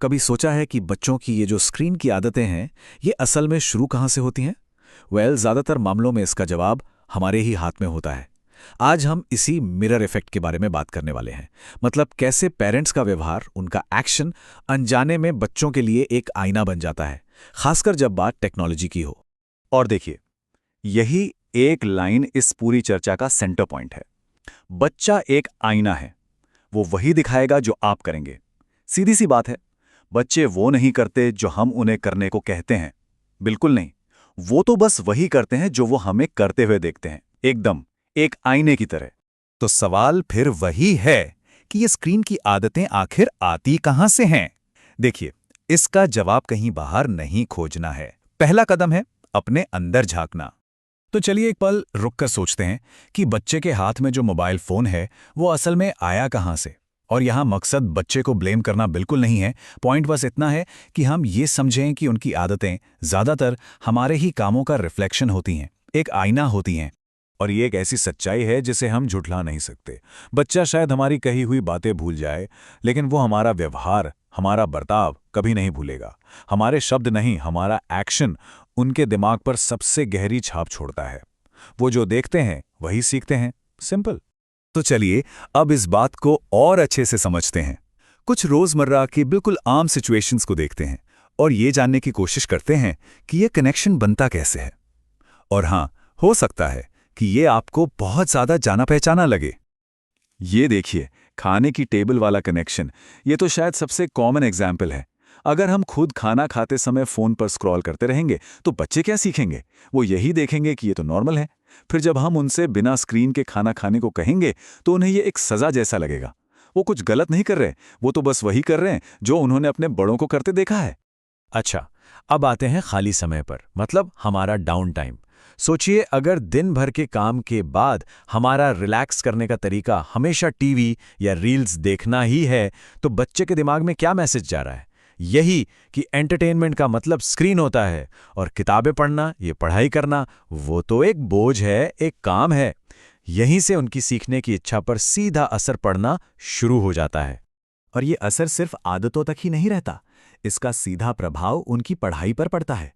कभी सोचा है कि बच्चों की ये जो स्क्रीन की आदतें हैं, ये असल में शुरू कहाँ से होती हैं? ज़्यादातर मामलों में इसका जवाब हमारे ही हाथ में होता है। आज हम इसी मिरर इफेक्ट के बारे में बात करने वाले हैं। मतलब कैसे पेरेंट्स का व्यवहार, उनका एक्शन अनजाने में बच्चों के लिए एक आईना बन जाता है, खासकर जब बात टेक्नोलॉजी की हो। और देखिए, यही एक लाइन इस पूरी चर्चा का सेंटर पॉइंट है। बच्चा एक आईना है, वो वही दिखाएगा जो आप करेंगे। सीधी सी बात है, बच्चे वो नहीं करते जो हम उन्हें करने को कहते हैं। बिल्कुल नहीं, वो तो बस वही करते हैं जो वो हमें करते हुए देखते हैं, एकदम एक आईने की तरह। तो सवाल फिर वही है कि ये स्क्रीन की आदतें आखिर आती कहां से हैं? देखिए, इसका जवाब कहीं बाहर नहीं खोजना है। पहला कदम है अपने अंदर झांकना। तो चलिए एक पल रुककर सोचते हैं कि बच्चे के हाथ में जो मोबाइल फोन है वो असल में आया कहां से। और यहां मकसद बच्चे को ब्लेम करना बिल्कुल नहीं है। पॉइंट बस इतना है कि हम ये समझें कि उनकी आदतें ज्यादातर हमारे ही कामों का रिफ्लेक्शन होती हैं, एक आईना होती हैं। और ये एक ऐसी सच्चाई है जिसे हम झुठला नहीं सकते। बच्चा शायद हमारी कही हुई बातें भूल जाए, लेकिन वो हमारा व्यवहार, हमारा बर्ताव कभी नहीं भूलेगा। हमारे शब्द नहीं, हमारा एक्शन उनके दिमाग पर सबसे गहरी छाप छोड़ता है। वो जो देखते हैं वही सीखते हैं, सिंपल। तो चलिए अब इस बात को और अच्छे से समझते हैं। कुछ रोजमर्रा की बिल्कुल आम सिचुएशंस को देखते हैं और ये जानने की कोशिश करते हैं कि ये कनेक्शन बनता कैसे है। और हाँ, हो सकता है कि ये आपको बहुत ज्यादा जाना पहचाना लगे। ये देखिए, खाने की टेबल वाला कनेक्शन, ये तो शायद सबसे कॉमन एग्जाम्पल है। अगर हम खुद खाना खाते समय फ़ोन पर स्क्रॉल करते रहेंगे तो बच्चे क्या सीखेंगे? वो यही देखेंगे कि ये तो नॉर्मल है। फिर जब हम उनसे बिना स्क्रीन के खाना खाने को कहेंगे तो उन्हें ये एक सज़ा जैसा लगेगा। वो कुछ गलत नहीं कर रहे, वो तो बस वही कर रहे हैं जो उन्होंने अपने बड़ों को करते देखा है। अच्छा, अब आते हैं खाली समय पर, मतलब हमारा डाउन टाइम। सोचिए, अगर दिन भर के काम के बाद हमारा रिलैक्स करने का तरीका हमेशा टीवी या रील्स देखना ही है, तो बच्चे के दिमाग में क्या मैसेज जा रहा है? यही कि एंटरटेनमेंट का मतलब स्क्रीन होता है और किताबें पढ़ना, ये पढ़ाई करना, वो तो एक बोझ है, एक काम है। यहीं से उनकी सीखने की इच्छा पर सीधा असर पड़ना शुरू हो जाता है। और ये असर सिर्फ आदतों तक ही नहीं रहता, इसका सीधा प्रभाव उनकी पढ़ाई पर पड़ता है।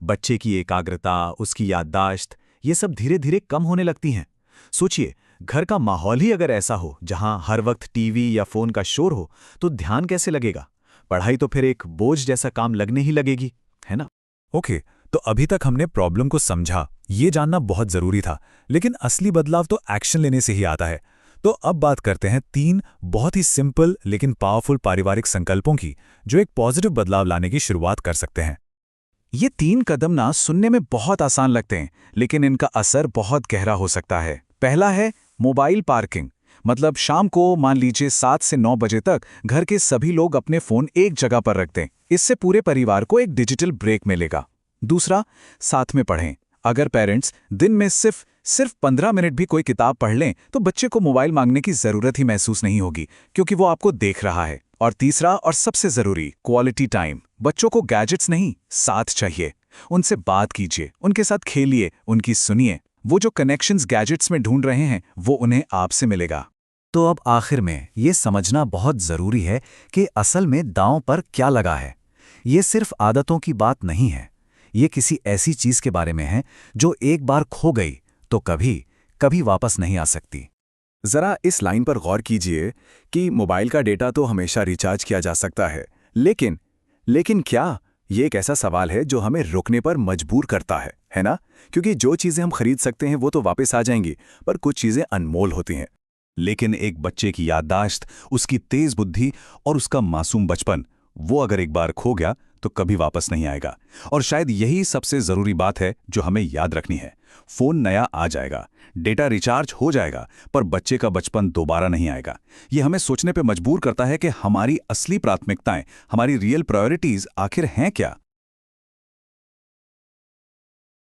बच्चे की एकाग्रता, उसकी याददाश्त, ये सब धीरे धीरे कम होने लगती हैं। सोचिए, घर का माहौल ही अगर ऐसा हो जहां हर वक्त टीवी या फोन का शोर हो, तो ध्यान कैसे लगेगा? पढ़ाई तो फिर एक बोझ जैसा काम लगने ही लगेगी, है ना? ओके, तो अभी तक हमने प्रॉब्लम को समझा, ये जानना बहुत जरूरी था। लेकिन असली बदलाव तो एक्शन लेने से ही आता है। तो अब बात करते हैं 3 बहुत ही सिंपल लेकिन पावरफुल पारिवारिक संकल्पों की, जो एक पॉजिटिव बदलाव लाने की शुरुआत कर सकते हैं। ये 3 कदम ना सुनने में बहुत आसान लगते हैं, लेकिन इनका असर बहुत गहरा हो सकता है। पहला है मोबाइल पार्किंग। मतलब शाम को मान लीजिए 7 से 9 बजे तक घर के सभी लोग अपने फोन एक जगह पर रख दें। इससे पूरे परिवार को एक डिजिटल ब्रेक मिलेगा। दूसरा, साथ में पढ़ें। अगर पेरेंट्स दिन में सिर्फ 15 मिनट भी कोई किताब पढ़ लें तो बच्चे को मोबाइल मांगने की जरूरत ही महसूस नहीं होगी, क्योंकि वो आपको देख रहा है। और तीसरा और सबसे जरूरी, क्वालिटी टाइम। बच्चों को गैजेट्स नहीं, साथ चाहिए। उनसे बात कीजिए, उनके साथ खेलिए, उनकी सुनिए। वो जो कनेक्शंस गैजेट्स में ढूंढ रहे हैं वो उन्हें आपसे मिलेगा। तो अब आखिर में ये समझना बहुत जरूरी है कि असल में दांव पर क्या लगा है। ये सिर्फ आदतों की बात नहीं है, ये किसी ऐसी चीज के बारे में है जो एक बार खो गई तो कभी वापस नहीं आ सकती। जरा इस लाइन पर गौर कीजिए कि मोबाइल का डेटा तो हमेशा रिचार्ज किया जा सकता है, लेकिन क्या ये एक ऐसा सवाल है जो हमें रुकने पर मजबूर करता है ना? क्योंकि जो चीजें हम खरीद सकते हैं वो तो वापस आ जाएंगी, पर कुछ चीजें अनमोल होती हैं। लेकिन एक बच्चे की याददाश्त, उसकी तेज बुद्धि और उसका मासूम बचपन, वो अगर एक बार खो गया तो कभी वापस नहीं आएगा। और शायद यही सबसे जरूरी बात है जो हमें याद रखनी है। फोन नया आ जाएगा, डेटा रिचार्ज हो जाएगा, पर बच्चे का बचपन दोबारा नहीं आएगा। ये हमें सोचने पे मजबूर करता है कि हमारी असली प्राथमिकताएं, हमारी रियल प्रायोरिटीज आखिर हैं क्या।